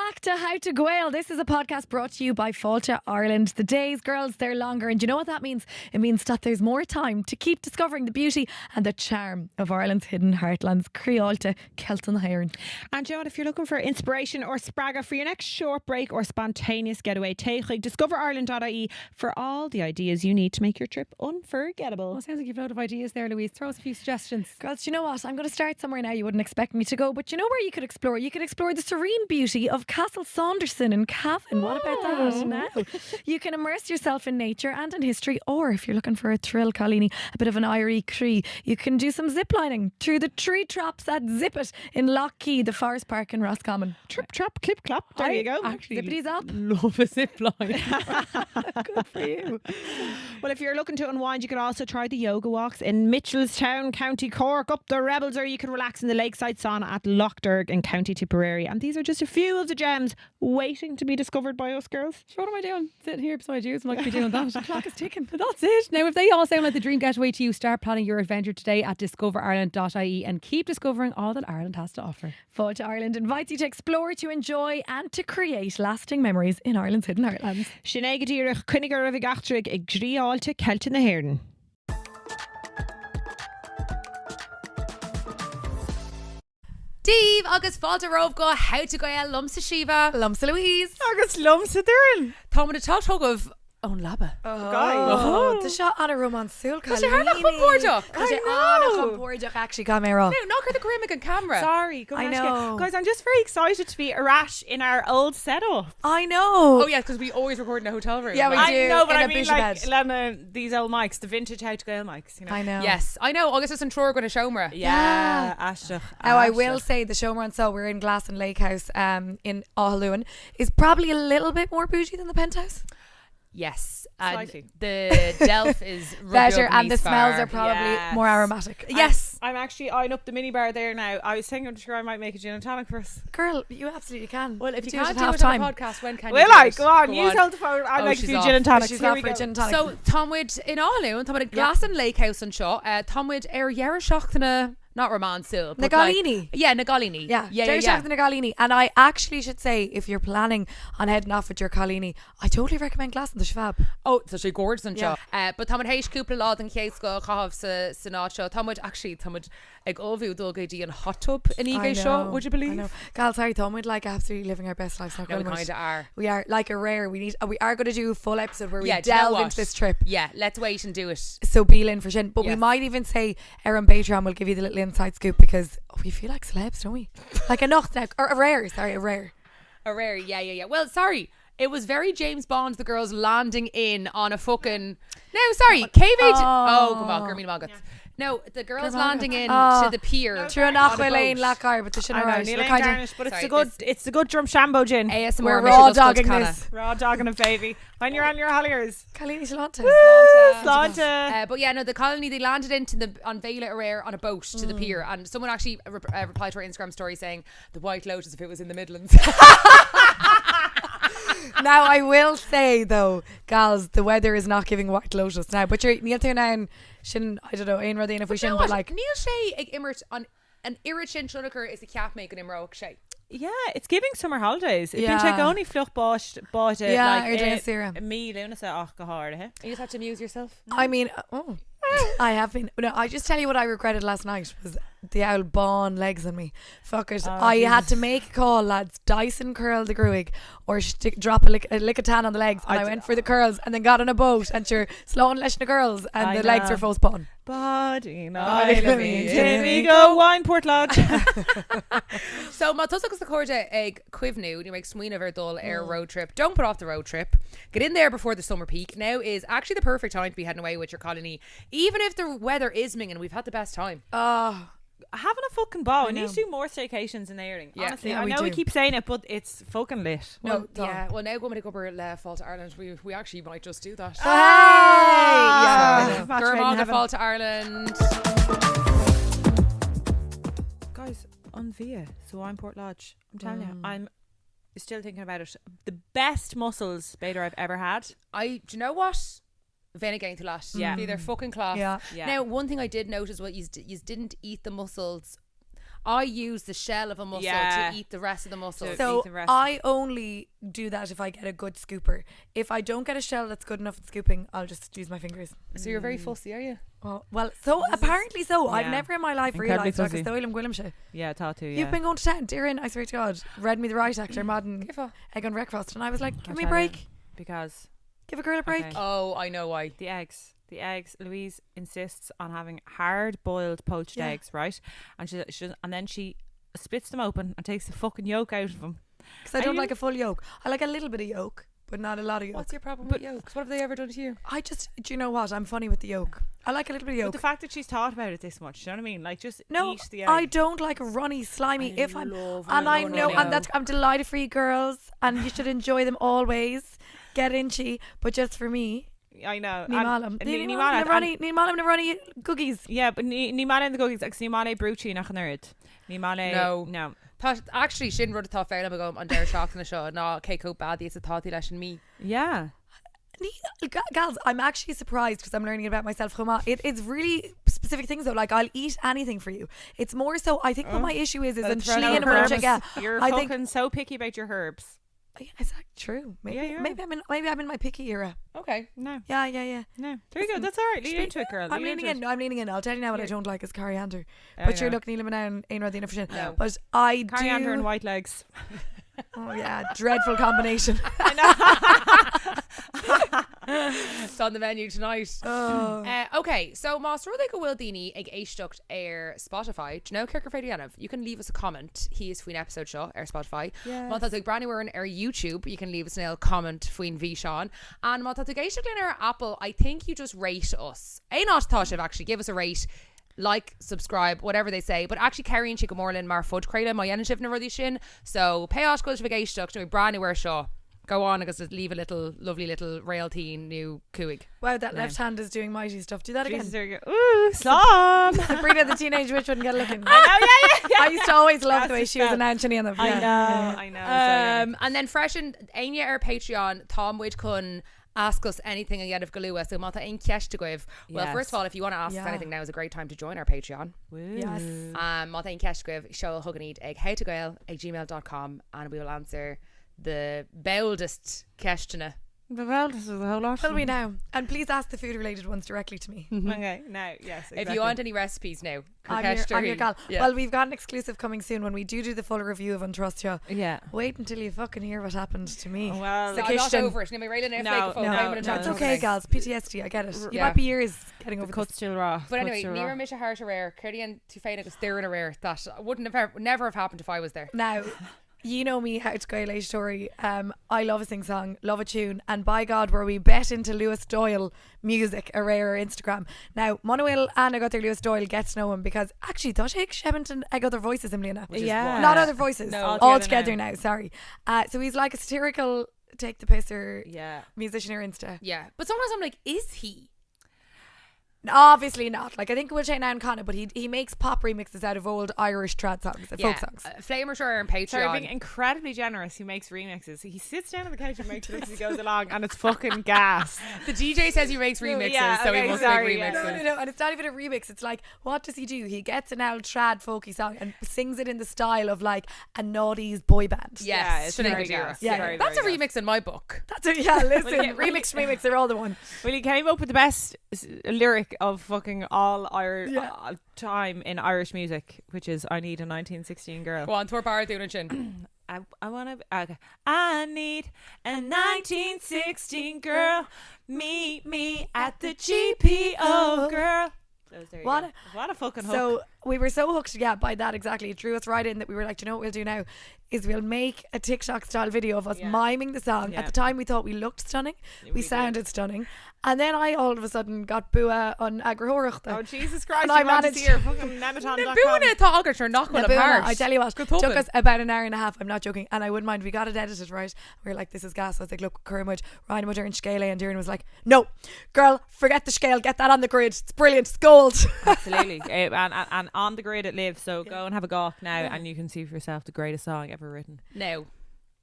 back to How to Gael. This is a podcast brought to you by Fáilte Ireland. The days, girls, they're longer. And you know what that means? It means that there's more time to keep discovering the beauty and the charm of Ireland's hidden heartlands. Creolta, Celtan. And you know what, if you're looking for inspiration or spragga for your next short break or spontaneous getaway, discover Ireland.ie for all the ideas you need to make your trip unforgettable. Well, sounds like you've a lot of ideas there, Louise. Throw us a few suggestions. Girls, you know what? I'm going to start somewhere now you wouldn't expect me to go, but you know where you could explore? You could explore the serene beauty of Castle Saunderson in Cavan. What about that now? You can immerse yourself in nature and in history, or if you're looking for a thrill, cailíní, a bit of an Irie Cree, you can do some ziplining through the tree traps at Zip It in Lochkey, the Forest Park in Roscommon. Trip, trap, clip, clap. There you go. Actually, Zippity's up. Love a zip line. Good for you. Well, if you're looking to unwind, you could also try the yoga walks in Mitchelstown, County Cork, up the Rebels, or you could relax in the lakeside sauna at Lochderg in County Tipperary. And these are just a few of the gems waiting to be discovered by us girls. So what am I doing? Sitting here beside you, so I might be doing that. The clock is ticking. That's it. Now, if they all sound like the dream getaway to you, start planning your adventure today at discoverireland.ie and keep discovering all that Ireland has to offer. Fáilte Ireland invites you to explore, to enjoy and to create lasting memories in Ireland's hidden heartlands. Sinead Dírich, Cunigar of Igachrig, ag Grialta, Celtan na Heartlands. Dave, Agus, Fáilte Rómhga, How to Gael, Lumsa Síomha, Lumsa Louise. Agus Lumsa Dhoireann. Táim de tá tugh an leaba. Oh, the shot on a romance soul. Tá sé harna chumpórdach. Actually got me wrong. No, knock her the grimmick and camera. Sorry, go I on, know. guys. I'm just very excited to be a rash in our old setup. I know. Oh yeah, because we always record in a hotel room. Yeah, we Like- do. I know, but in I a mean, bougie like bed. Lena, these old mics, the vintage How to Gael mics. You know. I know. Yes, I know. Agus is an trúr going to show me. Yeah, Ashdach. Now I will say the showman, so we're in Glass and Lake House in Ahaluan, is probably a little bit more bougie than the penthouse. Yes, and Slightly. the Delph is Better, and the rubbly smells far. are probably Yes. more aromatic. Yes. I'm actually eyeing up the minibar there now. I was thinking, I'm sure I might make a gin and tonic for us. Girl, you absolutely can. Well, if you do can't it do at it on half-time. a podcast, when can you Will do I? it? Go on, you hold the phone. I'll Oh, make a she's few off. gin and tonics. She's Here off we for a go. gin and tonic. So Tomwood in Ahaluan, Tomwood Glass and Lake House and Shaw, Tomwood Yara Shochtana, not romansil, but Nagalini. like, yeah, Nagalini. Yeah, yeah, Jerry yeah. Shack the Nagalini. And I actually should say, if you're planning on heading off with your cailíní, I totally recommend Glass and the Schwab. Oh, so she gorgeous and Yeah. Shaw. But Tomwood Heish Cúpla Lád and Chéis go chahabh sa náid seo. Tomwood ag óbhiú dulgaidí an hot tub in Ige Shaw, would you believe? Gal, sorry, Tom, we'd like absolutely living our best lives. No, we kind of are. We are like a rare. We are going to do a full episode where we Yeah, do you know delve what? into this trip. Yeah, let's wait and do it. So be in for shin. But we Yes. might even say Aaron Patreon will give you the little inside scoop, because we feel like celebs, don't we? Like a knock now. Or a rare. A rare, yeah. Well, sorry. It was very James Bond, the girls landing in on a fucking... No, sorry. KV... Oh, come on. Gurmí Magat. No, the girls landing in to the pier. True enough, Elaine Lacar, but the shit I know, right. Neil We're ain't kind of garnish, but it's Sorry, a good, it's a good drum shambo gin. ASMR. we're Mitchell raw Does Cuts dogging Canna. this. Raw dogging a baby. When you're on your holliers. Cailíní Shalanta. Slanta. But yeah, no, the colony, they landed on Vela Arare on a boat to the pier, and someone actually replied to our Instagram story saying the White Lotus if it was in the Midlands. Now I will say though, gals, the weather is not giving White Lotus now. But you're Neil now and Shin, I don't know, Ain Rodine if we shouldn't, but like Neil Shay ag immert on an irritin Shunaker is a cap making imro Shay. Yeah, it's giving summer holidays. If Yeah. you take only fluch bought it, Yeah, like Arjuna Sira. me, Luna said, oh, go hard, eh? You just have to amuse yourself. I mean, I have been. No, I just tell you what I regretted last night was the old bond legs on me. Fuck it. I had to make a call, lads. Dyson curl the gruig or drop a lick of tan on the legs. And I went for the curls and then got on a boat and sure slowing lesh the girls and I the legs know. were full spawn. Body, no, I love you. Here we go, wine Port Lodge. So má tusagus the corda ag cuimhnú you make smuoine ver dull air road trip. Don't put off the road trip. Get in there before the summer peak. Now is actually the perfect time to be heading away with your colony. Even if the weather is minging, we've had the best time. Having a fucking ball. We know. need to do more staycations in the Airing. Yeah. Honestly, Yeah, I we know we do. keep saying it, but it's fucking lit. No, Yeah, well now going to go over Fáilte Ireland, we actually might just do that. Yeah. Match made in Gurmag heaven. Fáilte Ireland. Guys, on Via, so I'm Port Lodge. I'm telling you, Mm. I'm still thinking about it. The best mussels Bader I've ever had. Do you know what? Venagain to lash. Yeah. They're fucking class. Yeah. Yeah. Now, one thing I did notice was you didn't eat the mussels. I use the shell of a mussel to eat the rest of the mussel. So I only do that if I get a good scooper. If I don't get a shell that's good enough at scooping, I'll just use my fingers. So you're very fussy, are you? Well, so apparently so. Yeah. I've never in my life Incredibly realised like fussy. a Stoilm Gwillimshire. Yeah, tatu. Yeah. You've been going to town, Dhoireann, I swear to God. Read me the right actor, Madden egg on breakfast, and I was like, give me a break. Because Give a girl a break. Okay. Oh, I know why. the eggs. Louise insists on having hard-boiled poached eggs, right? And and then she splits them open and takes the fucking yolk out of them. Because I don't like a full yolk. I like a little bit of yolk, but not a lot of yolk. What's your problem with yolks? What have they ever done to you? Do you know what? I'm funny with the yolk. I like a little bit of But yolk. the fact that she's thought about it this much, you know what I mean? Like, just No, eat the egg. I don't like a runny, slimy. I know, and I'm delighted for you girls, and you should enjoy them always. Get inchy, but just for me, I know. ní malam. Ní Ní malam. malam na runny cookies. Yeah, but ní malam the cookies. Ní malam brúchi nach an nerd. Ní malam. No. Actually, sin rud atá féile go an deir seach na seo ná cé có badí is atá leis an mí. Yeah. Gals, I'm actually surprised because I'm learning about myself. It's really specific things though. Like I'll eat anything for you. It's more so. I think what my issue is an slí and You're I fucking think so picky about your herbs. is that true? Maybe I'm in my picky era. Okay. No. Yeah. No. There you go. That's all right. Lean into it, girl. I'm leaning in. I'm leaning in. I'll tell you now what I don't like is coriander. Oh, But you're yeah. looking at now in Rodina for shit. No. But I Coriander do. and white legs. Oh yeah, dreadful combination. It's on the menu tonight. Okay, so Más rud go bhfuil daoine ag éisteacht Spotify. Do you know Kirk Féidianamh? You can leave us a comment. He is faoin episode show Spotify. Má tá ag brandúin YouTube. You can leave us a comment faoin bhí Seán. And má tá ag éisteacht Apple, I think you just rate us. Not Tasha actually give us a rate. Like, subscribe, whatever they say, but actually carrying Chico Morlin mar fud creile my energy na rudí sin. So pay out goes for géisteach no brand new show. Go on because leave a little lovely little royalty new cúig. Wow, that left hand is doing mighty stuff. Do that again. Jesus, there you go. Ooh, Sam. Sabrina the teenage witch wouldn't get a look in. I know, yeah. I used to always love the way That's she was just announcing on them. I know. And then freshen Anya our Patreon Tom Wid kun ask us anything again of Galua. So Mata in Kesh to give. Well, Yes. first of all, if you want to ask us anything now is a great time to join our Patreon. Yes. Mata in Kesh to give show huganid egg how to go at gmail.com and we will answer the boldest question. Well, this is a whole lot. Will we now? And please ask the food related ones directly to me. Okay, now, yes. Exactly. If you want any recipes now, I'm your gal. Well, we've got an exclusive coming soon when we do the full review of Untrust You. Yeah. Wait until you fucking hear what happened to me. Well, I'm not over it. No, that's okay, gals. PTSD, I get it. You Yeah. might be years getting over the cut's still raw. But anyway, Nira Misha Heart Rare, Curdian to Faina was there in a rare that wouldn't have never have happened if I was there. Now, you know me, how to go Eile story. I love a sing song, love a tune, and by God, were we bet into Lewis Doyle music a rare Instagram. Now, Manuel and I got their Lewis Doyle get to know him because actually, thought Shake Shebington I got other voices in Lena. Yeah. Not other voices. No. All together now. Sorry. So he's like a satirical take the pisser musician or Insta. Yeah, but sometimes I'm like, is he? Obviously not. Like I think we'll take now in Connor, but he makes pop remixes out of old Irish trad songs, folk songs. Flamer Shore and Patreon. Sorry, being incredibly generous. He makes remixes. He sits down on the couch and makes it as he goes along, and it's fucking gas. The DJ says he makes remixes, so he must make remixes. No, and it's not even a remix. It's like, what does he do? He gets an old trad folky song and sings it in the style of like a naughties boy band. Yes, it's Sinead very O'Gara. gas. Yeah, Very, That's a very remix in my book. That's a listen, remix, they're all the one. Well, he came up with the best lyric of fucking all time in Irish music, which is "I need a 1916 girl." Go on, Thor Power doing a chin. I want to. Okay. I need a 1916 girl. Meet me at the GPO, girl. What a fucking hook. So we were so hooked by that exactly. It drew us right in that we were like, do you know what we'll do now is we'll make a TikTok style video of us miming the song. At the time we thought we looked stunning, we sounded stunning, and then I all of a sudden got bua on agrahorachta. Oh Jesus Christ, and I I managed to see her fucking nematon.com. Buna Togger are not going apart. I tell you what, took us about an hour and a half. I'm not joking, and I wouldn't mind. We got it edited right. We were like, this is gas. I was like, look, Kermud, Ryan Mutter and Scale, and Dhoireann was like, no, girl, forget the scale, get that on the grid. It's brilliant, it's gold. Absolutely. And on the grid it lives, so go and have a gawk now and you can see for yourself the greatest song ever written. Now,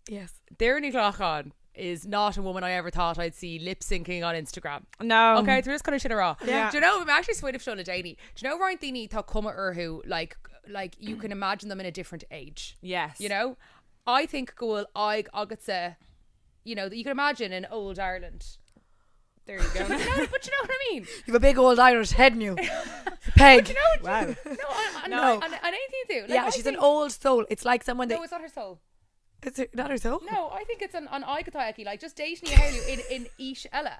yes, Dhoireann Clochan is not a woman I ever thought I'd see lip syncing on Instagram. No. Okay, through this kind of shit raw. Yeah. Do you know, I'm actually sweet of Shona Janie. Do you know Rointt Dini thought comhair orthu like like you can imagine them in a different age. Yes. You know, I think goal I got say, you know, that you can imagine in old Ireland. There you go. But you know what I mean? You have a big old Irish head in you. Peg. You know, Wow. no, and anything to do. Like, Yeah, I she's an think- old soul. It's like someone that... No, it's not her soul. Is it not her soul? No, I think it's an Aigataiki, like just dating you in Ish Ella.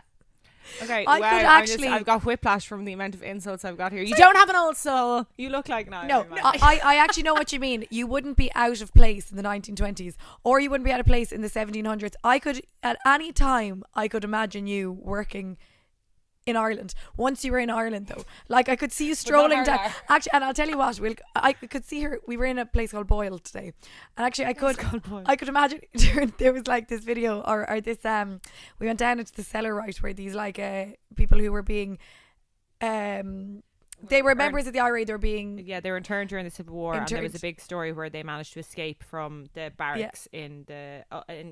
Okay, I wow, could actually- I've got whiplash from the amount of insults I've got here. You don't have an old soul. You look like now. No, I actually know what you mean. You wouldn't be out of place in the 1920s, or you wouldn't be out of place in the 1700s. I could, at any time, I could imagine you working in Ireland. Once you were in Ireland, though, like I could see you strolling down. Harlar. Actually, and I'll tell you what, I could see her. We were in a place called Boyle today, and actually, I could imagine there was like this video or this we went down into the cellar, right, where these like people who were being they were members of the IRA. They were being They were interned during the Civil War, and there was a Interned. big story where they managed to escape from the barracks in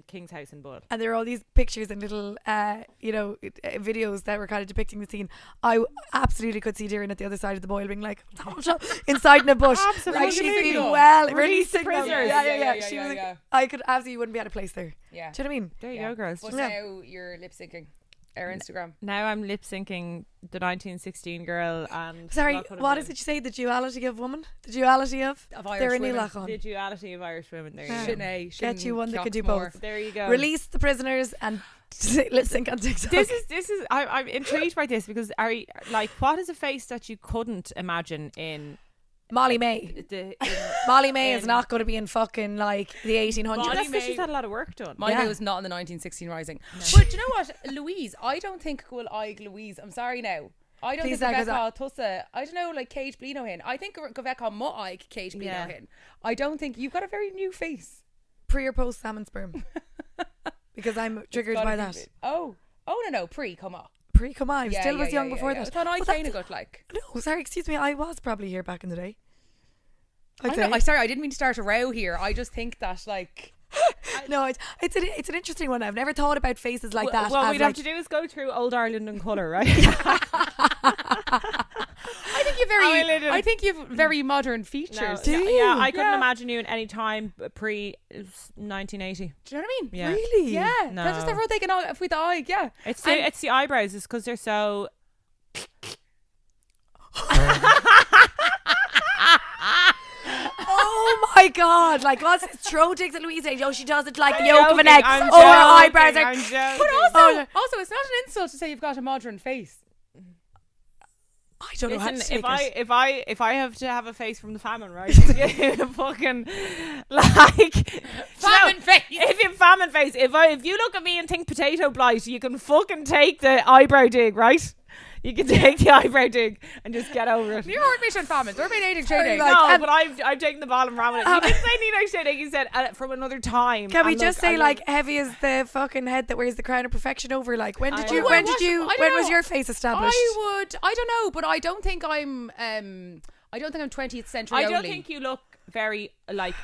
King's House in Bull. and there are all these pictures and little videos that were kind of depicting the scene. I absolutely could see Darren at the other side of the Boyle being like inside in a bush. Absolutely. Like she's been well Release the releasing them. prisoners. Yeah. She was like, yeah. I could absolutely wouldn't be out of place there. Yeah. Do you know what I mean? There you Yeah. go, girls. But Yeah. now you're lip syncing our Instagram. Now I'm lip syncing the 1916 girl and Sorry, Loch of what the- is it you say? The duality of woman? The duality of Irish Darren women. Nílach The duality of Irish women. There you Yeah. go. Sinead, Get you one that Keoch could do more. both. There you go. Release the prisoners and lip sync on TikTok. This is I'm intrigued by this because what is a face that you couldn't imagine in Molly May. the Molly May is in- not going to be in fucking like the 1800s. Molly that's because May- she's had a lot of work done. Molly Yeah. May was not in the 1916 Rising. But do you know what? Louise, I don't think Gul Aig Louise. I'm sorry now. I don't Please think don't, 'cause Gaveka Tussa. I don't know, like Cage Blino hin. I think Gaveka Mo Aig Cage Blino Yeah. hin. I don't think you've got a very new face. Pre or post salmon sperm? Because I'm triggered Gotta by be that. bit- Oh no, pre, come on. Pre, come on, I Yeah, still yeah, was young yeah, before yeah. that. I thought I But kind that's- of got like. No, sorry, excuse me. I was probably here back in the day. I know, I'm sorry, I didn't mean to start a row here. I just think that like. No, it's an interesting one. I've never thought about faces like that. What as we'd like, have to do is go through old Ireland in colour, right? I think you've very modern features. No, Do you? Yeah, I couldn't Yeah. imagine you in any time pre 1980. Do you know what I mean? Yeah. Really? Yeah. No. That's just the taking out with the eye. Yeah. It's And- it's the eyebrows. It's because they're so. Oh my god! Like what's throw digs at Louise age? Oh, she does it like the I'm yolk of an joking, egg. I'm Oh, her joking, eyebrows are. I'm joking. But also, Oh, no. also, it's not an insult to say you've got a modern face. I don't know how to Listen, take if I have to have a face from the famine, right? You fucking like Famine face. If you famine face, if you look at me and think potato blight, you can fucking take the eyebrow dig, right? You can take the eyebrow dig and just get over it. You heard me on famine. They're being eating Sorry, shading. like- No, and- but I've taken the ball and ran with it. You didn't say Nino shading. You said from another time. Can we And just look, say I like heavy is the fucking head that wears the crown of perfection over? Like when did I you? know. When Well, did you? I don't When was know. your face established? I don't know, but I don't think I'm 20th century I don't only. think you look very like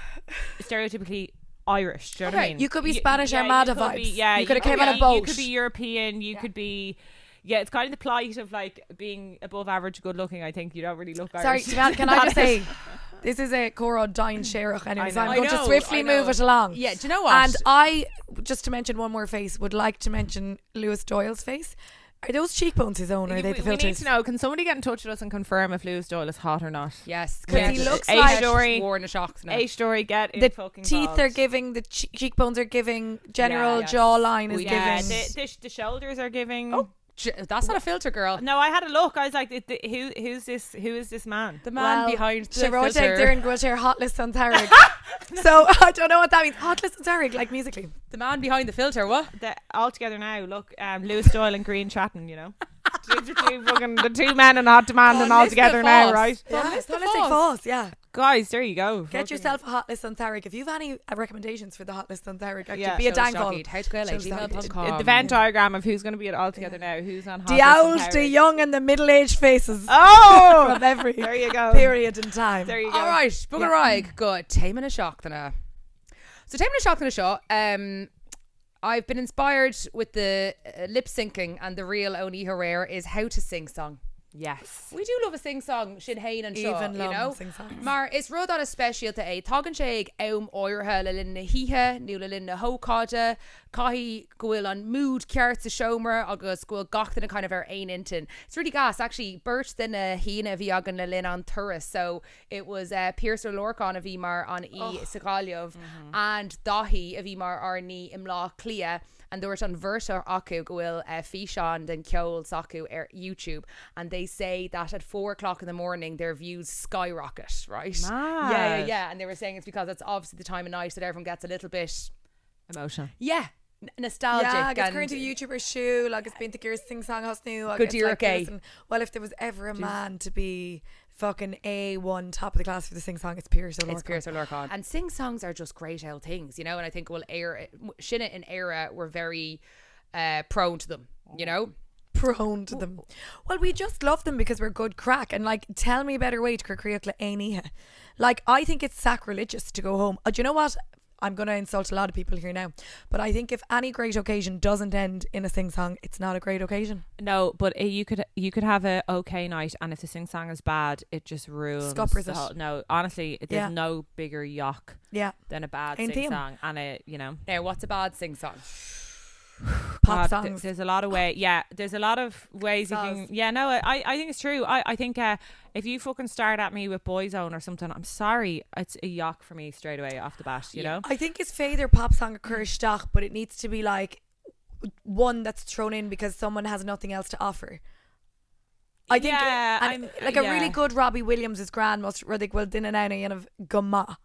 stereotypically Irish. Do you know what I Okay, mean? you could be Spanish Armada you could be- vibes. Yeah, You could have could came on a be- boat. You could be European. You could be. Yeah, it's kind of the plight of like being above average good looking. I think you don't really look Sorry, Irish. can I just say, this is a Cora Dine Sherach anyway, so I I'm know. going to swiftly move it along. Yeah, do you know what? And I, just to mention one more face, would like to mention Lewis Doyle's face. Are those cheekbones his own, or are they the we need filters? to know. Can somebody get in touch with us and confirm if Lewis Doyle is hot or not? yes, 'Cause he looks A like- story. Worn a shock now. A story. Get in The fucking teeth involved. are giving, the cheekbones are giving, general yes. jawline is Yeah, giving. the shoulders are giving. Oh, that's not a filter, girl. No, I had a look. I was like, who's this? Who is this man? The man Well, behind the She wrote filter. there in Guilter Hot List on Tarek. So I don't know what that means. Hot List on Tarek, like musically. The man behind the filter. What? All together now. Look, Lewis Doyle and Green chatting. You know, the two men in hot demand and all Mr. together now, Foss. right? Yeah, Mr. holistic Foss. Foss, yeah. Guys, there you go. Get Fucking- yourself a hot list on Tarek. If you've any recommendations for the hot list on Tarek, actually Yeah. be a Show us dangle. Jockeyed. How to go like Show us Jockeyed. gmail.com. the Venn diagram of who's going to be at all together now. Who's on hot The list and old, Tarek. the young, and the middle-aged faces Oh, from every there you go. period in time. There you go. All right, Bugger Raig. Good. Taming a shock then. So Taming a shock then a shot. I've been inspired with the lip syncing, and the real Oni Herrera is how to sing song. Yes. We do love a sing-song sin hain and seo, Even you love know? sing-songs. Maar is rud an a specialta é tagan sé ag oirthe le linn na hithe, nu le linn na hócáide, caihí gohfuil an mood ceart sa seomra agus gohfuil gachtain kind of ein intin. It's really gas. Actually, Bert den na hína bhí agan le linn an thuras. So it was Pierce Lorcan a bhí mar an sa gáiliomh and Dahi a bhí mar ar ní im lá clia. And there was an versa acu gohfuil Fishon den ceol sacu YouTube, and they say that at 4 o'clock in the morning their views skyrocket, right? Yeah. And they were saying it's because it's obviously the time of night that everyone gets a little bit emotional. Yeah, nostalgic. Yeah, agus and current YouTuber shoe, agus bíonn gear sing song has new. Good dear, okay. Well, if there was ever a man to be fucking A1 top of the class for the sing song, it's Pierce O'Lorcan. It's Pierce O'Lorcan. And sing songs are just great old things, you know. And I think Shinna in era were very prone to them, you know. Prone to them. Well, we just love them because we're good crack. And like, tell me a better way to create ainihe. Like, I think it's sacrilegious to go home. Do you know what? I'm going to insult a lot of people here now, but I think if any great occasion doesn't end in a sing song, it's not a great occasion. No, but you could have a okay night, and if the sing song is bad, it just ruins. Scuppers the it. whole, no, honestly, there's no bigger yoch than a bad sing song, and Now, what's a bad sing song? Pop songs. There's a lot of ways. Yeah, there's a lot of ways you can. Yeah, no, I think it's true. I think if you fucking start at me with Boyzone or something, I'm sorry, it's a yoch for me straight away off the bat. You know. I think it's fader pop song occurs stock, but it needs to be like one that's thrown in because someone has nothing else to offer. I think a really good Robbie Williams is grand. Most rudig well dinner now and of gumma.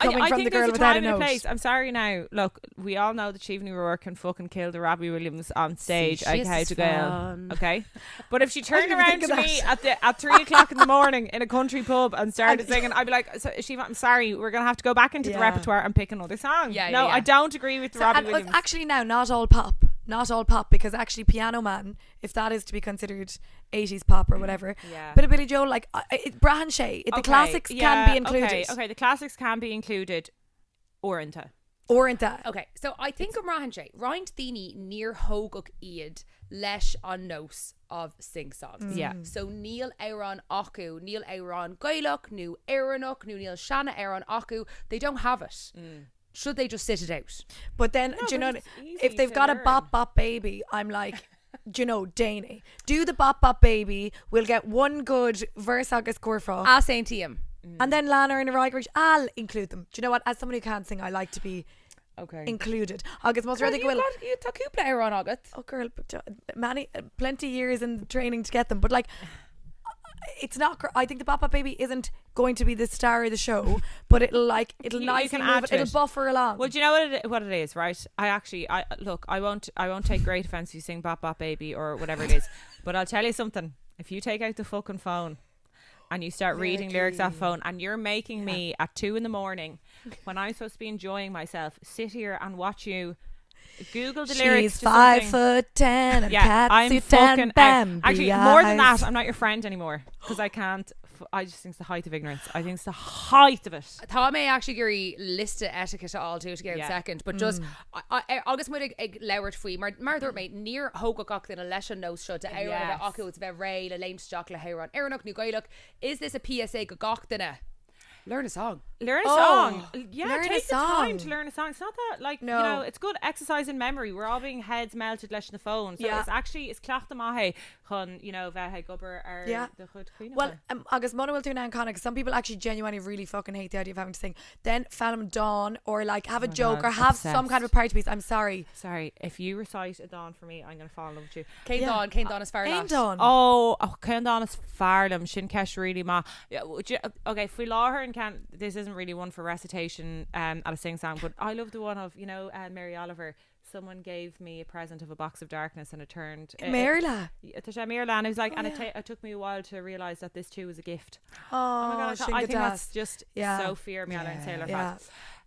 I think there's a time and a place. I'm sorry now. Look, we all know that Síomha O'Rourke can fucking kill the Robbie Williams on stage. Okay? But if she turned around to me at 3 o'clock in the morning in a country pub and started singing, I'd be like, Síomha, I'm sorry, we're going to have to go back into the repertoire and pick another song. I don't agree with Robbie Williams. Actually now, not all pop, because actually Piano Man, if that is to be considered 80s pop or whatever, bit of Billy Joel, like Brahan Shay, the classics can be included. Okay, the classics can be included. Orthu. Okay, so I think of Brahan Shay, roinnt daoine níor thógach iad leis an nós of sing songs. Yeah. So níl éireann acu, níl éireann gailach, nú éireannach, nú níl seanna éireann acu, they don't have it. Should they just sit it out? But then, do you know, if they've got a bop bop baby, I'm like, do you know, Danny, do the bop bop baby, we'll get one good verse agus corfa. A Saint Tiam. And then Lana and Rygrish, I'll include them. Do you know what? As somebody who can't sing, I like to be included. Agus most rather will. You talk cúpla éireann agat. Oh girl, plenty years in training to get them, but like, it's not. I think the Bop Bop Baby isn't going to be the star of the show, but it'll nicely move it. It'll buffer along. Well, do you know what it is, right? I won't take great offence if you sing Bop Bop Baby or whatever it is, but I'll tell you something. If you take out the fucking phone and you start reading lyrics off phone, and you're making me at 2 a.m, when I'm supposed to be enjoying myself, sit here and watch you Google the lyrics. She's 5'10" and I'm fucking actually more than that. I'm not your friend anymore because I can't. I just think it's the height of ignorance. I think it's the height of it. Tá mé actually gurí liste etiquette all to get a second, but just agus muid ag leabhart faoi mar dúirt mé níor thógach in a leis an nós seo de éireann acu it's bheith ré le léimsteach le héireann éireannach nó gailach. Is this a PSA go gach duine? Learn a song. Learn a song. Yeah, learn take a the time song to learn a song. It's not that like you know, it's good exercise in memory. We're all being heads melted leis na phone. So it's actually it's clacht the mahe chun, you know, bheith gubber ar the chud cuioine. Well, agus Mona will do now in Connacht. Some people actually genuinely really fucking hate the idea of having to sing. Then film dawn or like have a joke or have some kind of a party piece. I'm sorry. If you recite a dawn for me, I'm gonna fall in love with you. Céim dawn is fearr. Oh, céim dawn is fearr. Sin ceis really ma. Okay, if we law her and can this isn't really one for recitation at a sing song, but I love the one of, you know, Mary Oliver. Someone gave me a present of a box of darkness and it turned Maryla. And it was like, it took me a while to realise that this too was a gift. Oh my God, I think that's just so fear me and sailor fat.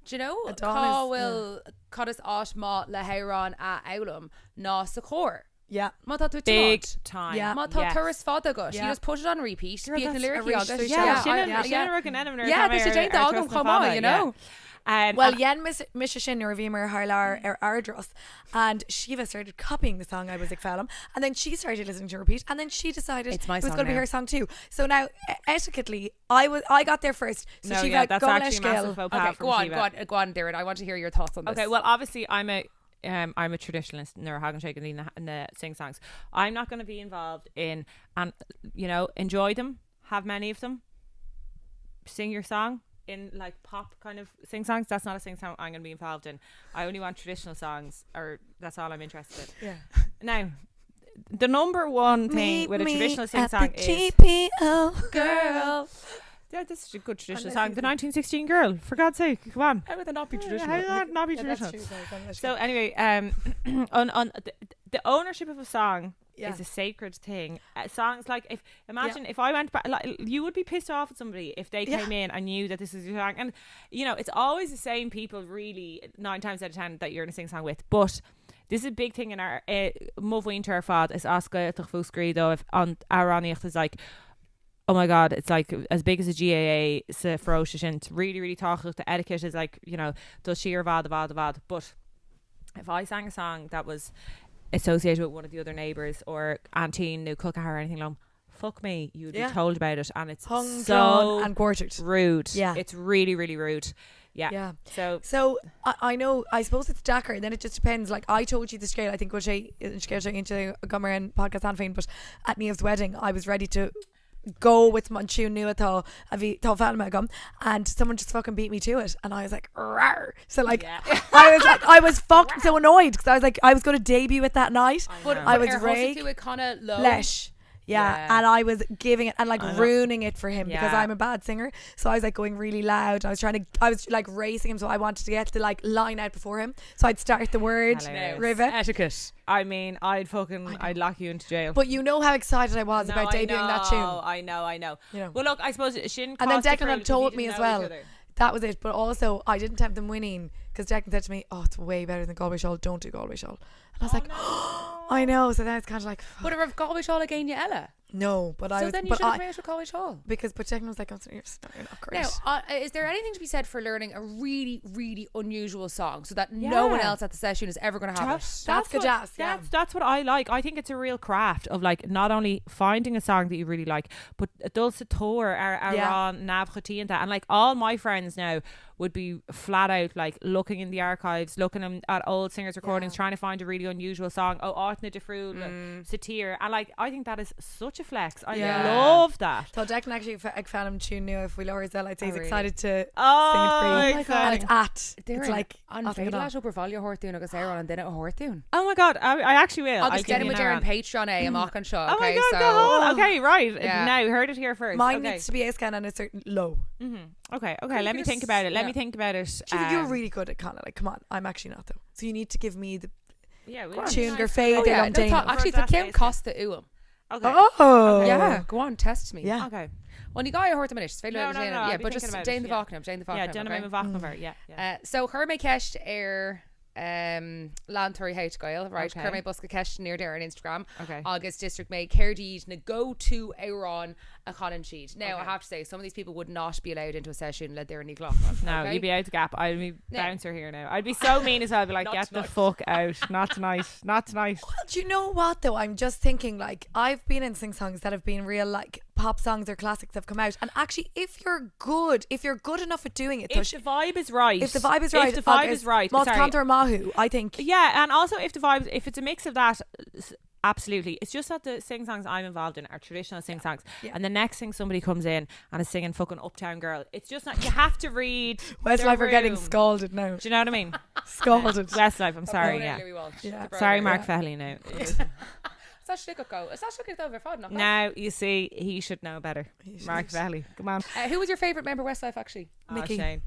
Do you know cá bhfuil codas áit má le héireann a eilm ná sa chóir? Yeah. Big time. Yeah. Ma tá turas fada go. She just put it on repeat. Bíonn na lyric agus. Yeah, there's a Jane Dog on Comhair, you know. Well, yen mis sin or vimer harlar ardros, and Shiva started copying the song I was fellum, and then she started listening to repeat, and then she decided It's my it was song going to be now. her song too. So now, etiquetely, I got there first. So No, Shiva, yeah, that's go actually a massive Lesh faux Okay, pas go from on, Síomha. go on, Darren. I want to hear your thoughts on this. Okay, well, obviously, I'm a traditionalist in hagan shake in the sing songs. I'm not going to be involved in, and enjoy them, have many of them, sing your song in like pop kind of sing songs. That's not a sing song I'm going to be involved in. I only want traditional songs, or that's all I'm interested in. Yeah. Now, the number one thing with a traditional sing song is GPO girl. yeah, this is a good traditional Unless song. you The think- 1916 girl, for God's sake, come on. How would that not be How traditional? would that not be Yeah, that's traditional? true, sorry, go on, Lesh. So anyway, on the ownership of a song Yeah. is a sacred thing. Songs like if I went back, like, you would be pissed off at somebody if they came in and knew that this is your song, and it's always the same people really 9 times out of 10 that you're gonna sing song with. But this is a big thing in our Mubhaint ar fad is asca fuscredo if on aráníocht is like, oh my god, it's like as big as a GAA sa ferocious, and it's really really táchacht. The etiquette is like, does she or vad. But if I sang a song that was associated with one of the other neighbours or auntie new cook or anything like, fuck me, you'd be told about it, and it's Hung, so drawn and quartered. rude. Yeah. It's really really rude. Yeah. So I know, I suppose it's Dakar, then it just depends. Like I told you the scale, I think was scale into a comhair and podcast and fine, but at Niamh's wedding I was ready to go with my tune new atá a bhí tá bhealma agam, and someone just fucking beat me to it, and I was like rawr. So like I was fucking so annoyed because I was like I was going to debut it that night, But I was ready rage to it kind of low. Lesh. Yeah, and I was giving it and like ruining it for him because Yeah. I'm a bad singer. So I was like going really loud. I was like racing him, so I wanted to get the like line out before him. So I'd start the word Hilarious. rivet. Etiquette. I mean, I'd lock you into jail. But you know how excited I was about debuting that tune. I know. Well, look, I suppose Shin And then caused the Declan had fruit, told you me didn't as know each well. other. That was it. But also I didn't have them winning because Declan said to me, "Oh, it's way better than Galway Shawl. Don't do Galway Shawl." And I was like, I know. So then it's kind of like, fuck. But if Galway Shawl again, you Ella. No, but I So was. then you but should have I, made it with Galway Shawl. because Declan was like, "Oh, you're not great." Now, is there anything to be said for learning a really, really unusual song so that no one Yeah. else at the session is ever going to have it? That's good jazz, yeah. That's what I like. I think it's a real craft of like not only finding a song that you really like, but dulce tour around navchati and that. And like all my friends now would be flat out like looking in the archives, looking at old singers' recordings, trying to find a really unusual song. Oh, Artna de Fruil, Satir, and like I think that is such a flex. I love that. So Declan actually found him tune new if we lower his L, I'd say he's really? excited to Oh, sing it for you. exciting. And it's at. They're It's like on off you go. Fadelash over Valia Hortune agus Aaron and then a Hortune. Oh my god, I actually will. I'll I'll just get give him you with an Darren hour. Patreon a mock and show. Oh my Okay, god, so go on. Okay, right. Yeah. Now heard it here first. Mine okay. needs to be a scan and a certain low. Okay. Let me think about it. Let me think about it. You're really good at kind of like, come on, I'm actually not though. So you need to give me the yeah. tune gur fade Oh, yeah. on No, Dana. actually, the Kim Costa Uam. Okay. Oh. Yeah, go on, test me. Yeah. Okay. Well, you got your horta minutes. No, Yeah, I'd be but just thinking about Jane it, the yeah. Vachnam, Jane the Vachnam. Yeah, Denham Vachnaver. Yeah. So her may kesh Lantory H Goyle, right? Okay. Kermay Buska Kesh near there on Instagram. Okay. August District May Cairdeed na go to Aaron a Colin Sheet. Now I have to say some of these people would not be allowed into a session let there any clock on. No, okay? you'd be out the gap. I'd be bouncer here now. I'd be so mean as well. I'd be like, Not get the tonight. fuck out. Not tonight. Not tonight. Well, do you know what though? I'm just thinking like I've been in sing songs that have been real like pop songs or classics have come out, and actually if you're good enough at doing it, If the vibe is right. if the vibe is right, If the vibe is right. Most Sorry. Cantor Mahu, I think. Yeah, and also if the vibe, if it's a mix of that, absolutely. It's just that the sing songs I'm involved in are traditional sing songs, and the next thing somebody comes in and is singing fucking Uptown Girl, it's just not. You have to read. Westlife the are getting room. scalded now. Do you know what I mean? Scalded. Westlife. I'm sorry. Yeah. Yeah. Sorry, Mark Fahley. Now. Is that sugar over fod? Now you see, he should know better. Mark Fahley. Come on. Who was your favourite member of Westlife actually? Mickey. Oh, Shane.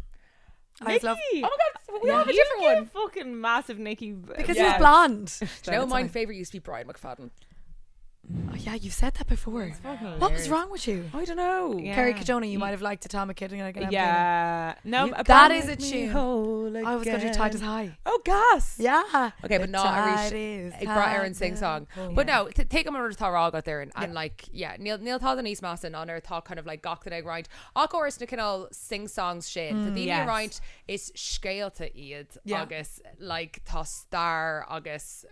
I just love Oh my god, we all have a You different give one. fucking massive Nicky because Yeah. he's blonde. Do you know, my favourite used to be Brian McFadden. Oh, yeah, you've said that before. What was wrong with you? I don't know. Yeah. Kerry Cadona, you might have liked Atomic Kid. Yeah. No, That is a tune. I was going to do Tide is High. Oh, gas. Yeah. Okay, but not a Tide it is brought high Aaron sing song. now. But no, take him under the Thorag out there and like, yeah, Neil thought the East Masson on her thought kind of like gach the egg right. Of course, na all sing songs shit. The theme right is scéalta iad agus like tá star agus.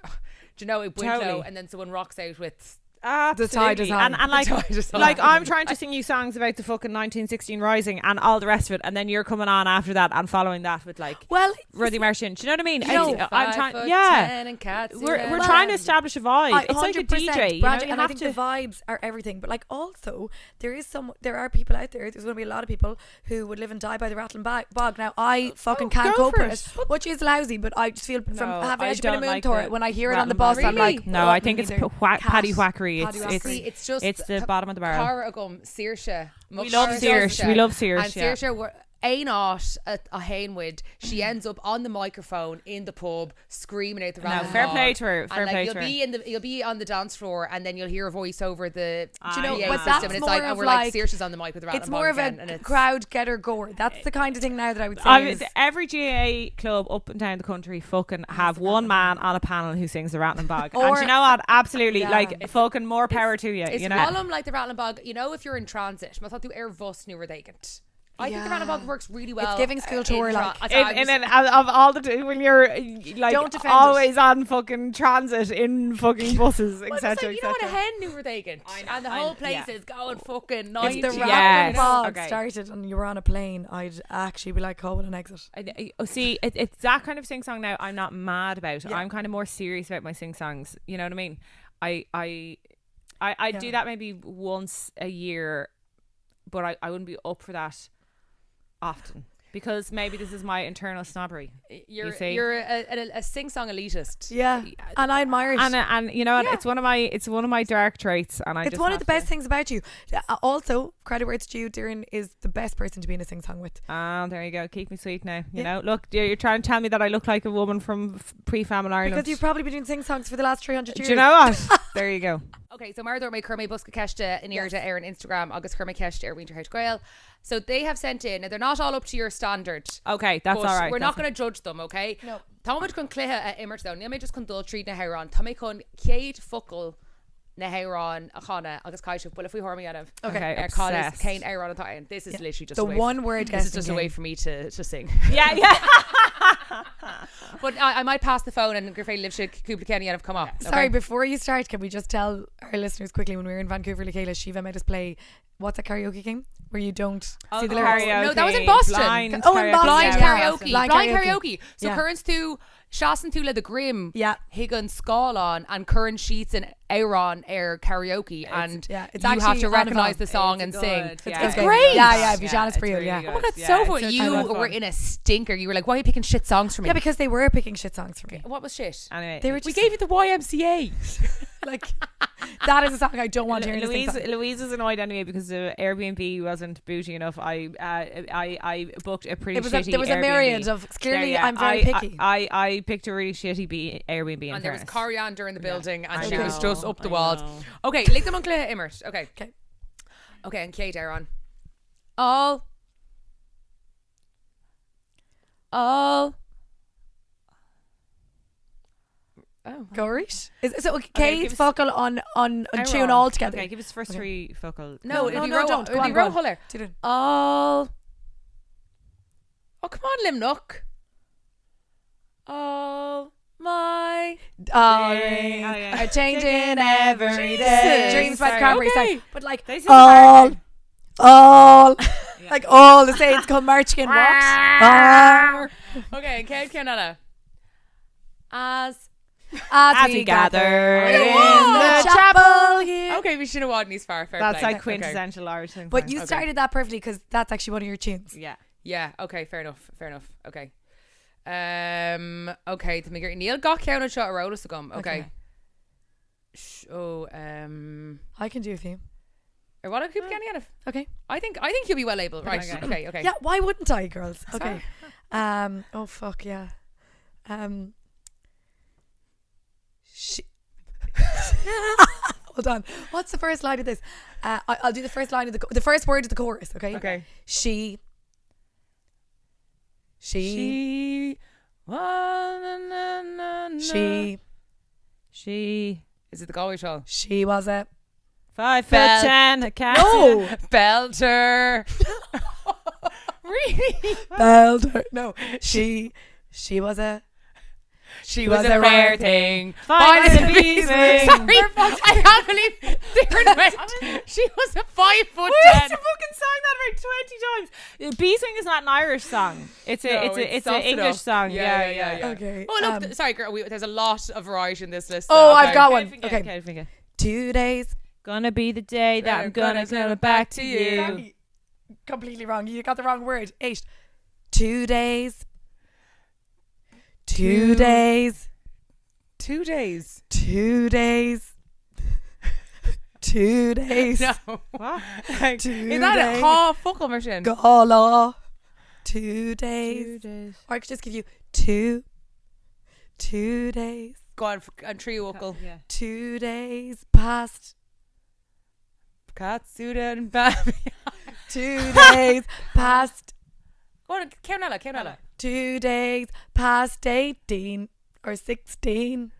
Do you know it Totally. and then someone rocks out with Absolutely. The tide is high. And like, The tide is high. like I'm trying to sing you songs about the fucking 1916 Rising and all the rest of it, and then you're coming on after that and following that with like Well, Ruddy Martian. Do you know what I mean? No, I'm trying. 5'10" Yeah, and cats, we're yeah. trying to establish a vibe. It's like a 100% DJ. You know, Bradley, you and I have think to. the vibes are everything. But like also there are people out there. There's going to be a lot of people who would live and die by the rattling bog. Now I fucking can't go cope for with it, which is lousy. But I just feel from No, having I actually been a don't moon like tour the when I hear it on the rattling bus, bog. I'm like, Really? No, I think it's either paddy whackery. Paddywhackery. It's the bottom of the barrel. Caragum, Saoirse. We love Saoirse. We love Saoirse. And Saoirse, Ainot a Hainwood, she ends up on the microphone in the pub screaming out the No, rattling fair bog. play to her. And Fair like, play to her. you'll be on the dance floor, and then you'll hear a voice over the Do you know, PA but system, that's and it's more like, of and we're like- like Saoirse's on the mic with the rattling It's more bog of again, a and it's crowd getter gore. That's the kind of thing now that I would say. Is, Every GAA club up and down the country fucking have one man on a panel who sings the rattling bog. And Or- you know what? Absolutely, Yeah. like fucking more power to you. It's You know. column like the rattling bog. You know, if you're in transit, I thought you air bus nu dagant. I think the rattling bog works really well. giving school tour, like. Of all the when you're like Don't defend always on fucking transit in fucking buses, Well, etc. it's like, you know what a etc. hen nu dagant, and the whole place is going fucking If 90. the Yes. rattling bog Okay. started and you were on a plane, I'd actually be like, call it an exit. See, it's that kind of sing song now. I'm not mad about. Yeah. I'm kind of more serious about my sing songs. You know what I mean? I do Yeah. that maybe once a year, but I wouldn't be up for that often because maybe this is my internal snobbery. You're see? a sing-song elitist. Yeah, and I admire it. And you know what? Yeah. It's one of my dark traits, and I It's just one of have the best to- things about you. Also, credit where it's due, Dhoireann is the best person to be in a sing song with. There you go. Keep me sweet now. You Yeah. know, look, you're trying to tell me that I look like a woman from pre-famine Ireland. Because you've probably been doing sing songs for the last 300 years. Do you know what? There you go. Okay, so Mardor may Kermay Buska Keshta in Irda Air on Instagram, Agus Kermay Keshta Air Winter House Grail. So they have sent in, now they're not all up to your standard. Okay, that's but all right. We're not going to judge them, okay? No. Táid chun cléthe a immert though, níl mé just chun dul tríd na hearán, tá mé chun céad focal na hearán a chana agus caiisiú, well if we hormy out of Okay, Collis, obsessed. Kane Aaron and Taitnimh. This is literally just The a way one word this is guessing just a way game. for me to sing. Yeah. But I might pass the phone and Griffey Lipshick Kubla Kenny have come up. Sorry, before you start, can we just tell our listeners quickly, when we were in Vancouver, Lakayla, Shiva made us play, what's a karaoke game? Where you don't see the lyrics. karaoke. No, that was in Boston. Blind Oh, in Boston. Blind Yeah. karaoke. Blind Blind karaoke. karaoke. So Yeah. currents to Shasan to the Grim. Yeah. Higgin Scalon and current sheets in Aaron air karaoke, and yeah, it's you have actually to on recognise a the phone. song It's and good. sing. Yeah. It's okay. great. Yeah, Vishana's for you, really yeah. good. Oh my god, Yeah, so it's fun. such You good were fun. in a stinker. You were like, why are you picking shit songs for me? Yeah, because they were picking shit songs for me. What was shit? Anyway, They were We just, gave you the YMCA. like, that is a song I don't want to hear in a sing song. Louise is annoyed anyway because the Airbnb wasn't bougie enough. I booked a pretty shitty There was a Airbnb. myriad of, clearly Yeah, I'm very I- picky. I picked a really shitty Airbnb in And there was fairness. coriander in the building, and I she was know, just up the I walls. know. Okay, lick them on Claire Immert. Okay. Okay, and Kate Aaron. All. Oh. Go Reese. So give Kate us- focal on tune Aaron. all together. Okay, give us the first three focal. No, it'll be row. don't. It'll be row Huller. Do it. All. Oh, come on, Limnook. All my. Are changing every day. Dreams by the Sorry. Cranberry Okay. Song. But like They said all, the like all the saints come marching in. What? Ah. Okay, and Kate Canada. As We we gather in in the the chapel here. okay, we should have won these far. Fair That's play. like quintessential Irish thing. But you Okay. started that perfectly because that's actually one of your tunes. yeah. Yeah. Okay. Fair enough. Okay. Okay. To make it Neil got count and shot a roll to come. Okay. I can do a few. Or what? I keep getting out of. Okay. I think you'll be well able. Right. Okay. Okay. Yeah, why wouldn't I, girls? Okay. Oh fuck yeah. Hold on. What's the first line of this? I'll do the first line of the first word of the chorus. Okay. Okay. She. She. Is it the Galway show? She was a 5'10", a cat. no Belter. Really? Belter. No, she was a. She was a rare thing. Fine as a bee's bee's wing. Sorry, I can't believe they went. She was a 5'10". We used to fucking sang that about 20 times. Bee's wing is not an Irish song. It's an English song. Yeah. Okay. Oh look, sorry, girl. There's a lot of variety in this list. Oh, okay. I've got one. Okay. Okay. 2 days. Gonna be the day that I'm gonna send it back to you. Sorry. Completely wrong. You got the wrong word. 8. 2 days. 2 days. 2 days. 2 days. 2 days. No. What? Like, Is that a fuckle machine? Gala. 2 days. 2 days. Or I could just give you 2 days. Go on, and trio vocal. Yeah. 2 days past. Katsuda and Baby. 2 days past. Go on, Count 2 days past 18 or 16.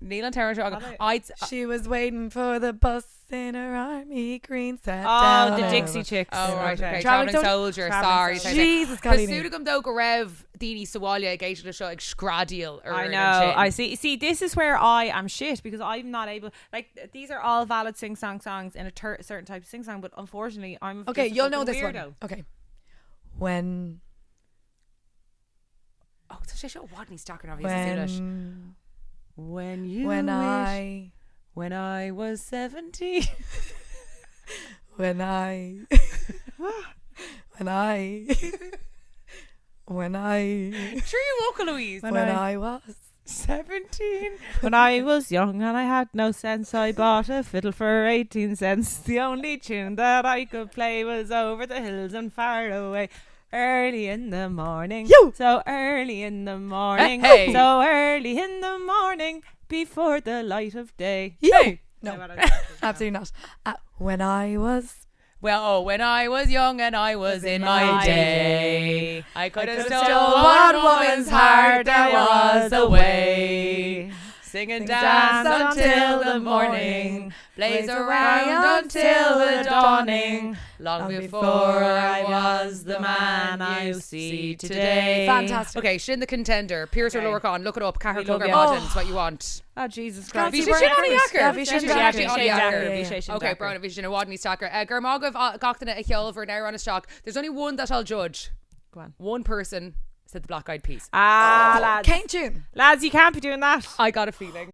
Neil and Tara. She was waiting for the bus in her army green set. Oh, the down. Dixie Chicks. Oh, right, okay. Travelling Travelling soldier. Sorry. Jesus, Presúdagam do go raibh daoine sa bhaile géisiú le seo ag scradial ar I an know. sin. I see. This is where I am shit because I'm not able. Like these are all valid sing-song songs in a certain type of sing-song, but unfortunately, I'm Okay, just a you'll know fucking this weirdo. one. Okay. When Oh, it's a show. What needs talking obviously. when I was 17. when I Trio vocal, Louise. when I was 17. When I was young and I had no sense, I bought a fiddle for 18 cents. The only tune that I could play was Over the Hills and Far Away. Early in the morning, so early in the morning, Hey. so early in the morning, before the light of day. Hey. no, absolutely not. When I was Well, when I was young and I was in my day, I could have could've stolen stole one woman's heart. There was a way. Sing and dance until the morning, blaze around until the dawning. Long before I was the man you see today. Fantastic. Okay, Shin the Contender, Pierce or Lorcan, look it up. Cahir We love Clogar you. Modens, what you want. Oh, Jesus Scotty Christ. Bhí sé sin Burns. an Iachar. Yeah, bhí sé Bhí sin sé an actually Iachar. an Yeah, Iachar. yeah, yeah. Okay, Brian, bhí sin a wad ní stacker. Garmagov gachtainna a cheolver now on a shock. There's only one that I'll judge. Go on. One person said the Black Eyed Peas. Lads. Kane tune. Lads, you can't be doing that. I got a feeling.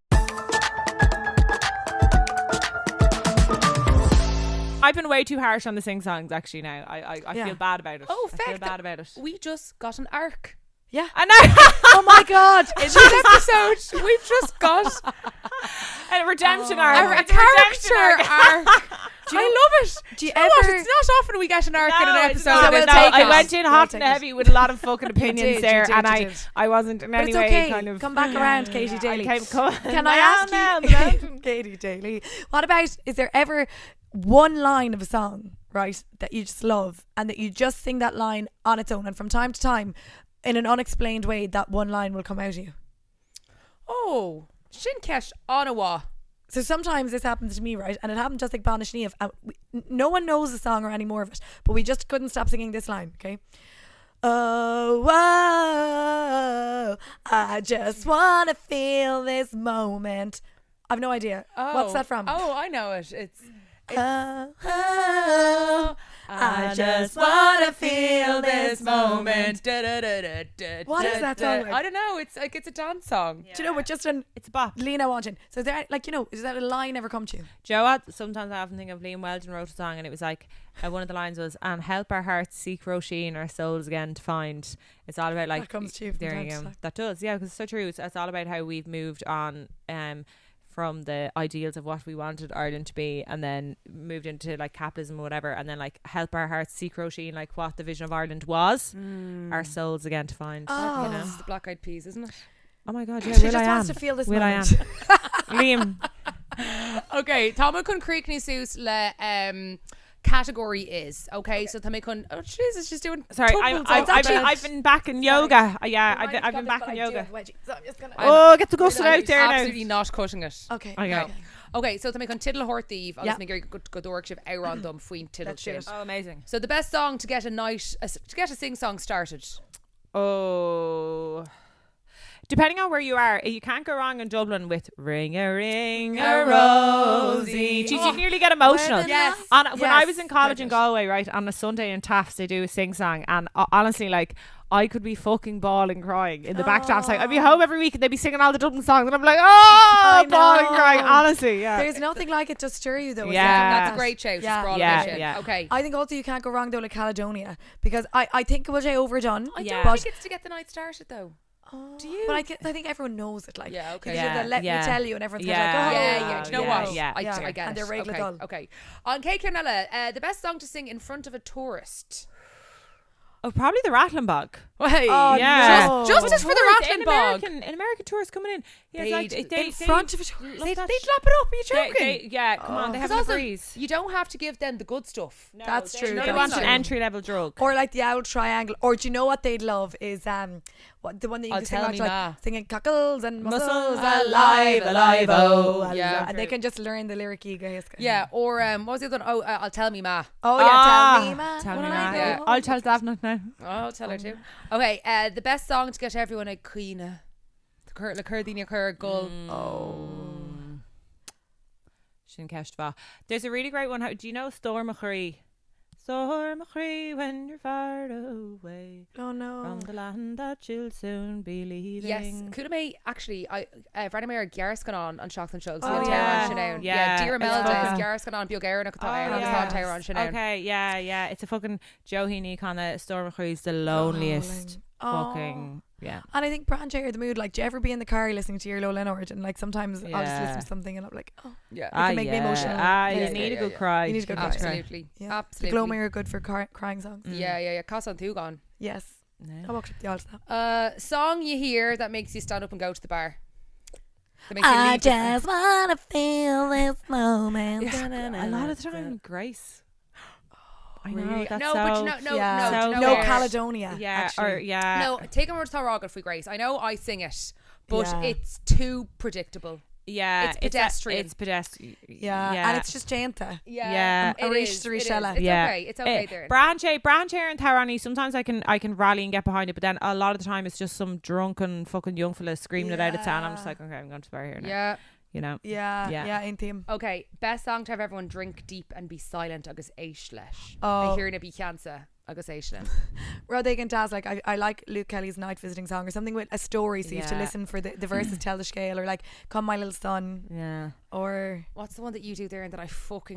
I've been way too harsh on the sing songs actually now. I Yeah. feel bad about it. Oh, I feel feck, bad about it. We just got an arc. Yeah. I know. Oh my God. In this episode, we've just got A redemption a arc. character arc. I love it. Do you You know what? ever- It's not often we get an arc in an No, episode. not. of this So we'll take I it. podcast. went in We'll hot take and it. heavy with a lot of fucking opinions did, you there, did, and you I did. wasn't in But any it's way okay. kind of. Come back around, Katie Daly. Can I ask you, Katie Daly, what about, is there ever one line of a song, right, that you just love and that you just sing that line on its own, and from time to time, in an unexplained way, that one line will come out of you? Oh, Shinkesh Onawa. So sometimes this happens to me, right, and it happened just like Banishneev. No one knows the song or any more of it, but we just couldn't stop singing this line, okay? Oh, whoa, I just want to feel this moment. I've no idea. What's that from? Oh, I know it. It's Oh, I just want to feel this moment. What is that song like? I don't know. It's like it's a dance song. Do you know, with just an It's a bop. Lena watching. So is there, like, you know, is that a line ever come to you? Joe, what? Sometimes I often think of Liam Weldon wrote a song and it was like one of the lines was, "And help our hearts seek Roisin, our souls again to find." It's all about like That comes to you from there time you to go. time. That does, yeah, because it's so true. It's all about how we've moved on from the ideals of what we wanted Ireland to be, and then moved into like capitalism or whatever, and then like help our hearts seek Roisin, like what the vision of Ireland was, our souls again to find. Oh. You know? It's the Black Eyed Peas, isn't it? Oh my God, yeah, She Will just I wants am. to feel this Will I am. moment. Liam. Okay, Tama kun creek ni sus le category is okay. So Tama kun. Oh Jesus, she's doing. Sorry, I've been back in yoga. Yeah, I've been back in yoga. Oh, get the gusset out there now. Absolutely not cutting it. Okay. Okay, so Tama kun tiddle horthy. I was making good workship around them fween tiddle shit. Oh, amazing. So the best song to get a sing song started. Oh. Depending on where you are, you can't go wrong in Dublin with Ring a Rosie. Jeez, you nearly get emotional. Yes. When I was in college in Galway, right, on a Sunday in Taffs, they do a sing song, and honestly, like, I could be fucking bawling crying in the back Taffs. Like, I'd be home every week and they'd be singing all the Dublin songs, and I'm like, bawling crying. Honestly, yeah. There's nothing like it to stir you though. That's a great shout. Yeah. Okay. I think also you can't go wrong though with Caledonia, because I think it was overdone. I don't think it's to get the night started though. Do you? But I think everyone knows it. Like, okay. Let me tell you, and everyone's like, do you know what? I get it. And they're regular dull. Okay. On Kate Carnella, the best song to sing in front of a tourist. Oh, probably the Rattling Bog. Hey, no. Justice for the Rattling Bog. An American tourists coming in. Yeah, in front of a tourist. They lap it up. Are you joking? Come on, they have a breeze. You don't have to give them the good stuff. No, that's true. They want an entry level drug, or like the owl triangle. Or do you know what they'd love is the one that you can sing like singing cockles and mussels alive, oh, and they can just learn the lyric. Yeah, or what was the other one? Oh, I'll tell me ma. Oh yeah, tell me ma. Yeah. I'll tell Davnut now. Oh, I'll tell her too. Okay, the best song to get everyone a Queen. The Curdina Cur Gull. Sin Kestva. There's a really great one. Do you know Storm Achri? Storm Achri, when you're far away. Oh no. From the land that you'll soon be leaving. Yes. Could me actually Brenna Mayer Garris gone on Shocks and Shugs. Dear Imelda is Garris gone on Biogarin Okay, yeah. It's a fucking Johini kind of Storm Achri's the loneliest fucking. Yeah. And I think Branche or the mood, like, do you ever be in the car listening to your Low Leonard, and like sometimes I'll just listen to something and I'm like, it can make me emotional. You need a good cry. You need a good cry. Absolutely. The Glomere are good for crying songs. Yeah. Casa and Thugan. Yes. I walked up the aisle to that. Song you hear that makes you stand up and go to the bar. I just wanna feel this moment. A lot of the time, Grace. I know. Really? That's no, Caledonia. No, take a word to Rogger for Grace. I know I sing it, but it's too predictable. Yeah, it's pedestrian. It's pedestrian. Yeah, and it's just Janta. Yeah, It's okay. It's okay there. Branch and Tairani. Sometimes I can rally and get behind it, but then a lot of the time it's just some drunken fucking young fella screaming it out of town. I'm just like, okay, I'm going to the bar here now. Yeah. You know. Yeah, in theme. Okay, best song to have everyone drink deep and be silent. Agus éis leis. I hear it be cancer. Agus éis leis. Rather than Daz, like I like Luke Kelly's Night Visiting song, or something with a story, so you have to listen for the verses tell the scale, or like Come My Little Son. Yeah. Or what's the one that you do there and that I'm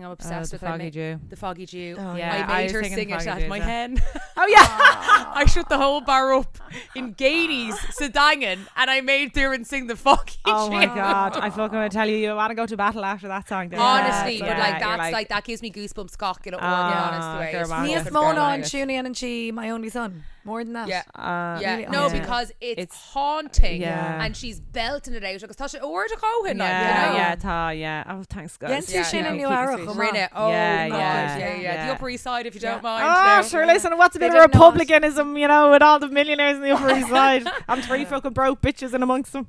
obsessed with? The Foggy Dew. The Foggy Dew. Oh, I made her sing it at my hen. Oh yeah. I shut the whole bar up in Gaities, Sedangan, and I made Dhoireann sing the Foggy Dew. Oh my god! I fucking want to tell you want to go to battle after that song. Honestly, but that's that gives me goosebumps. Cock it up. Honest way. Nias Mona and Siúnaíonn and she, My Only Son. More than that. Yeah. No, because it's haunting. And she's belting it out. Because Tasha, where to go in? Oh, thanks, guys. Yes, Shin and New Arrow. The Upper East Side, if you don't mind. Oh, sure. Listen, what's a bit of republicanism, you know, with all the millionaires in the Upper East Side and three fucking broke bitches in amongst them.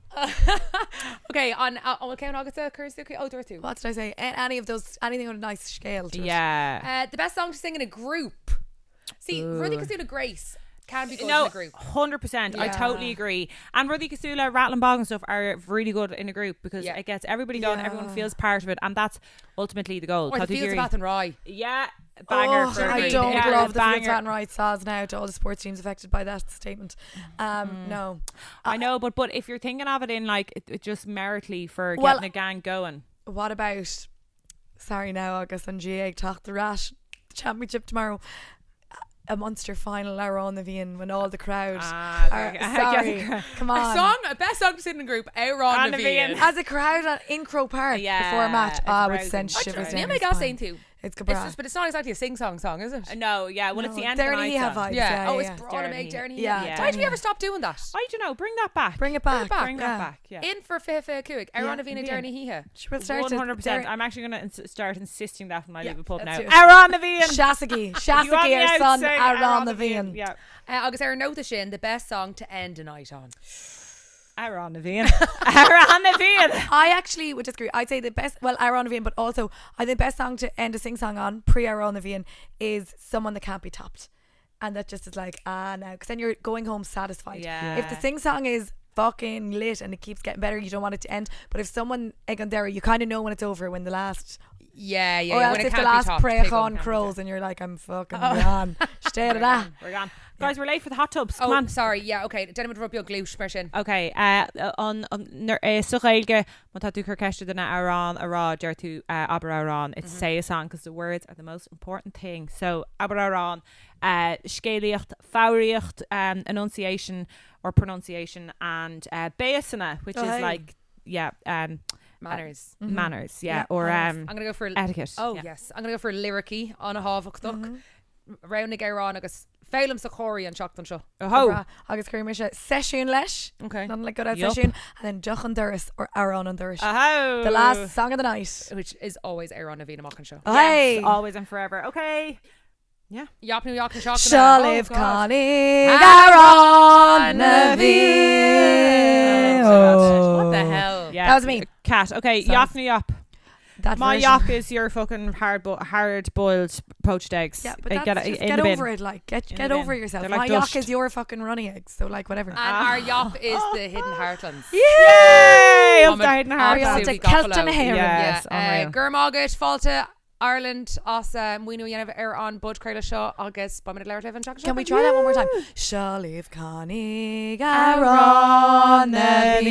Okay, on account August, Dorothy. What did I say? Any of those, anything on a nice scale. Yeah. The best song to sing in a group. See, Rudy Kasula Grace can be good in a group. 100%. I totally agree. And Rudy Kasula, Rattling Bog and stuff are really good in a group because it gets everybody done, everyone feels part of it, and that's ultimately the goal. Or the Fields of Bath and Rye. Yeah. Banger. I don't love the Fields of Bath and Rye saws now to all the sports teams affected by that statement. No. I know, but if you're thinking of it in like it just meritly for getting a gang going. What about, sorry now, Agus and GA talk the Rash championship tomorrow. A Munster final hour on the Vian when all the crowd are sorry. Come on. Best song to sing in a group out on the Vian. As a crowd in Crow Park before a match. I would send shivers down. My gas ain't too. It's It's Cabra. just, but it's not exactly a sing-song song, is it? No, yeah. Well, it's the end of the night Have song. vibes. Yeah. Oh, yeah. it's brought to make Dhoireann. Yeah, Why did we yeah. ever stop doing that? I don't know. Bring that back. Bring it back. Bring that back. Yeah. In for Fifa Cuig. Aaron a Vina Dhoireann Hiha. She will start to 100%. I'm actually going to start insisting that when I leave a pub now. let's do it. Aaron the Vian. Shasagi, our son, Aaron the Vian. Yeah. Agus Aaron know the shin, the best song to end a night on. Aaron the Vian. Aaron the Vian. I actually would disagree. I'd say the best, well, Aaron the Vian, but also I think the best song to end a sing song on pre Aaron the Vian is Someone That Can't Be Topped, and that just is like now, because then you're going home satisfied. Yeah. If the sing song is fucking lit and it keeps getting better, you don't want it to end. But if someone Egondera, you kind of know when it's over, when the last Yeah. or else when it if the can't last be topped, prayer take on on. crows and you're like, I'm fucking gone. Stay out of that. We're gone. Guys, we're late for the hot tubs. Come Oh, on. sorry. Yeah, okay. Denna would rub your glute, mar sin. Okay, on Suchailge, what du Kirkester than Aaron Ará, Dertu Aber Aaron. It's say a song because the words are the most important thing. So Aber Aaron, Scaliocht, Fauriocht, enunciation or pronunciation, and Beasana, which is like Manners. manners, Yeah, or I'm gonna go for etiquette. Oh yeah. yes, I'm gonna go for lyricy on a havach round the Gairan agus Phelim sa chóirí an seachtain seo. Oh, Agus Curry Misha session lesh. Okay. Not like good at Yup. session. And then Joch and Duras or Aaron and Duras. oh, The last song of the night. Which is always Aaron a Vina Mochan show. Hey. yes, always and forever. Okay, Yapnu Yoch and Shock. Shaliv Connie Aaron What the hell? yeah, That was me. Cat. Okay, Sounds- Yoch me up. That My version. yoch is your fucking hard boiled poached eggs. Yeah, but Get that's it just in get the bin. over it. Like get In the over bin. yourself. They're My like yoch dust. is your fucking runny eggs. So like whatever. And our Yop is the hidden heartlands. Yay! Up I'm the hidden Our heartlands. yacht absolutely a Kelton gofalo. Heron. Yes, unreal. Gurmagit, Falta, Ireland, Os, Muinu Yenov, on Bud Curla Shaw, August, Bomid Laird Evan Chuck. Can we try that one more time? Shaliv Connie Aaron Aaron